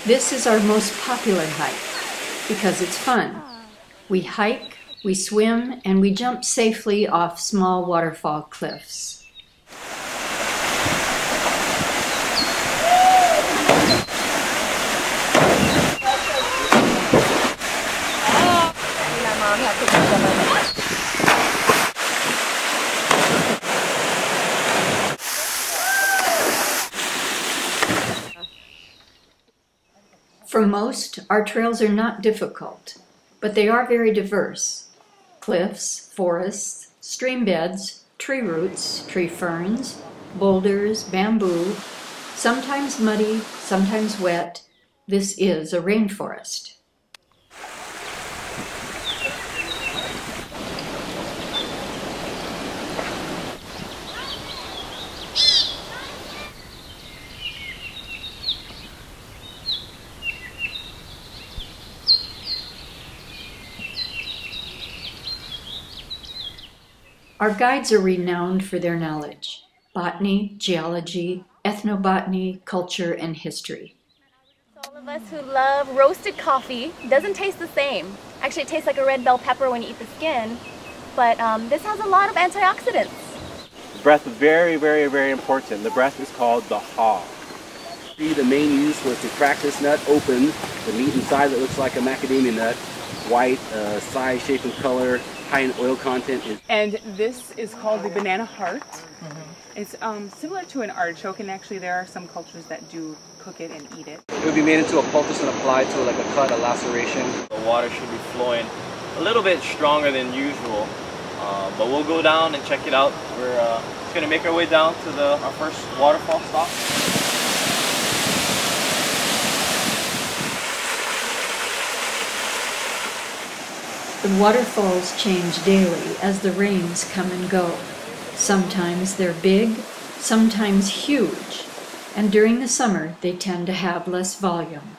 This is our most popular hike because it's fun. We hike, we swim, and we jump safely off small waterfall cliffs. For most, our trails are not difficult, but they are very diverse. Cliffs, forests, stream beds, tree roots, tree ferns, boulders, bamboo, sometimes muddy, sometimes wet. This is a rainforest. Our guides are renowned for their knowledge: botany, geology, ethnobotany, culture, and history. All of us who love roasted coffee, doesn't taste the same. Actually, it tastes like a red bell pepper when you eat the skin, but this has a lot of antioxidants. The breath is very, very, very important. The breath is called the haw. The main use was to crack this nut open. The meat inside that looks like a macadamia nut, white, size, shape, and color, high in oil content. And this is called the banana heart. It's similar to an artichoke, and actually there are some cultures that do cook it and eat it. It would be made into a poultice and applied to like a cut, a laceration. The water should be flowing a little bit stronger than usual, but we'll go down and check it out. We're just going to make our way down to our first waterfall stop. The waterfalls change daily as the rains come and go. Sometimes they're big, sometimes huge, and during the summer they tend to have less volume.